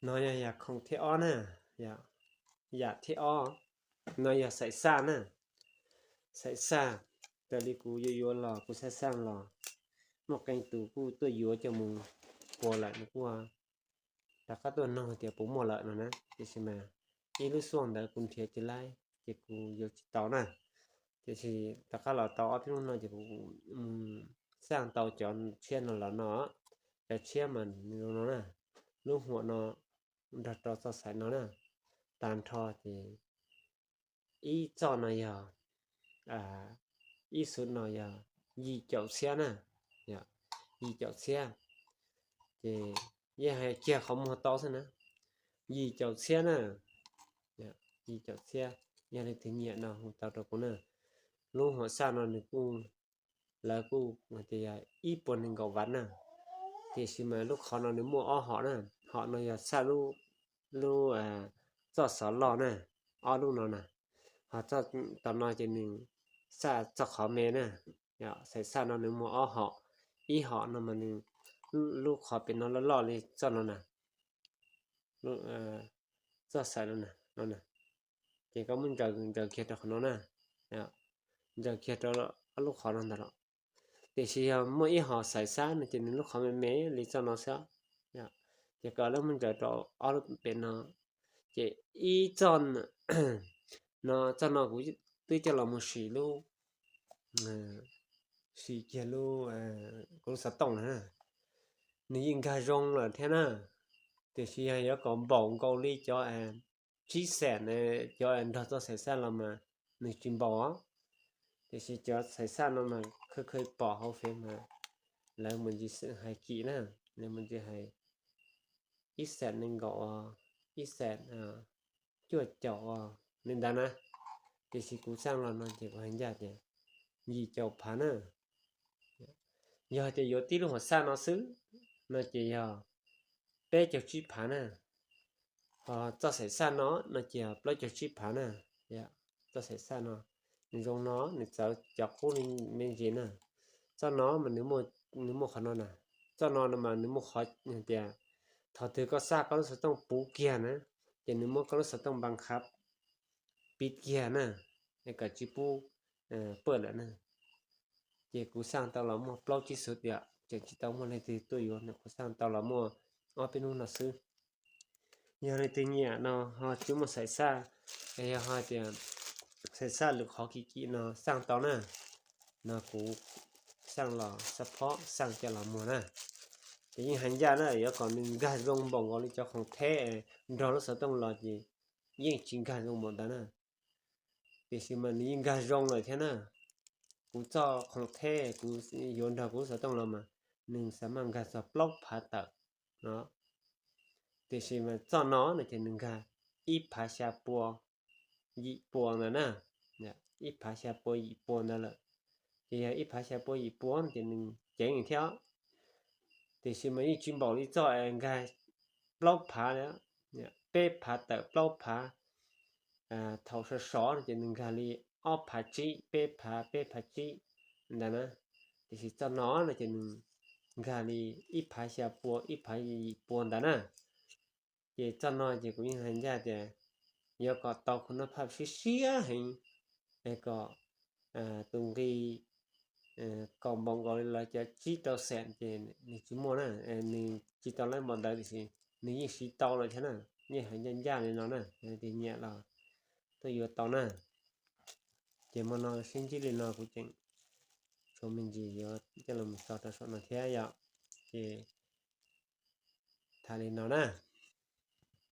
nó ya không thế ó nè ya thế ó nó ya sai xa nè sai xaแต่ลิกูยัวๆหรอกูใช้สร้างหรอหมอกกันตูกูตัวยัวจะมึงปวละนึกว่าแต่ก็ตัวน้องเตียปูหมดละนะจะใช่มั้ยอีรู้ส่วนแต่คุณเทียจะไล่จะกูอยู่เตาน่ะจะสิแต่ก็เราเตาพี่น้องจะกูสร้างเตาจอนเชี่ยนแล้วเนาะแต่เชี่ยมันนี่เนาะลูกหัวเนาะดัดต่อสใส่เนาะนะตามทอสิอีจอนน่ะยาอีสุดเนาะยีเจ้าเสียนะยีเจ้าเสียจะอย่าให้เกี่ยเขาหมดต่อซะนะยีเจ้าเสียนะยีเจ้าเสียอย่าได้ถึงเนี่ยเนาะหูเตาตะกูนะลูกหัวซ่าเนาะนี่กูแล้วกูมันจะอีปนนึงก็วันน่ะที่สิมาลูกเขาเนาะนี่มัวอ้อเหาะน่ะเหาะเนาะอย่าซ่าลูจอดสอนรอน่ะอ้อลูกเนาะน่ะหาจอดตอนน้อยจะนึงซ่าจอดเขาแม่น่ะใส่ซ่าเนาะนึงมัวอ้อเหาะอีเหาะเนาะมันนึงลูกขอเป็นเนาะล่อๆเลยจอดเนาะน่ะลูกจอดใส่เนาะน่ะเกี่ยวกับมันจะเขียนของเนาะน่ะจะเขียนแล้วลูกขอนั่นตลอดแต่สิเมื่ออีเหาะใส่ซ่าน่ะจะนึงลูกขอแม่ๆเลยจอดเนาะซะจะก็แล้วมันจะเอาเป็นเนาะจะอีจอนเนาะจอนเนาะกูตื้อจะเรามาสีลูกสีเขียวลูกกูสะต้องนะนี่ยิงกะรองล่ะแท้น่ะแต่สิให้ก็บ่งเกาหลีจ่อchí sẻ này cho anh đó cho xảy ra là mà mình chìm bỏ thì sẽ cho xảy ra nó mà khơi bỏ hậu phim mà là mình chỉ sẽ hay kỹ nè nên mình chỉ hay ít sẻ nên gọi ít sẻ chuột chậu nên đó nè thì sẽ cũng sang là nó chỉ có hành giả thì gì chậu phá nè giờ thì giờ tí lúc mà sang nó xứ nó chỉ bé chậu chi phá nè cho xảy ra nó chỉ lấy cho chip phá nè cho xảy ra nó dùng nó để cho cô mình gì nè cho nó mà nếu một khả năng nè cho nó mà nếu một khó thì thọ từ có xa có sẽต้องปูเกียร์นะแต่nếu một có sẽต้องบังคับปิดเกียร์นะแล้วก็จิปูเปิดแล้วนะเจ้ากูสร้างตลอดมั่วเปล่าที่สุดจะจิตต้องมาในตัวอยู่นะกูสร้างตลอดมั่วเอาไปนู่นน่ะซื้อgiờ này tự nhiên họ chúng mà xảy ra thì họ thì xảy ra lực khó kỹ nó sang tao nè nó cũng sang lò support sang cho là mùa nè thì hành gia nó ở còn mình gà rong bông gọi cho không thế đó nó sẽต้องlò gì nhưng chính gà rong một đó nè thì khi mà những gà rong rồi thế nè cũng cho không thế cũng dồn đầu cũng sẽต้องlò mà mình sẽ mang gà sẽ block phá tật nó thì khi mà cho nó thì mình ga ít phá xa bùa ít bùa nữa nè ít phá xa bùa ít bùa nữa là thì ít phá xa bùa ít bùa thì mình chạy như theo thì khi mà ít chuyên bảo đi cho anh ga block phá nữa bê phá tờ block phá thầu sơ só thì mình ga đi off phá chi bê phá chi đó nè thì khi cho nó thì mình ga đi ít phá xa bùa ít phá ít bùa đó nè thì cho nó thì cũng như hành ra thì giờ có tàu của nó pháp xíu hình để có tung cái còn bóng gọi là cho chỉ tàu sẹn thì chỉ mua nè mình chỉ tàu lấy một đời thì mình chỉ tàu là thế nào như hành ra này nó nè thì nhẹ là tôi vừa tàu nè thì mà nó xin chỉ nó cũng chẳng cho mình gì giờ cho là một sao nó thế vậy thì thà lên nó nè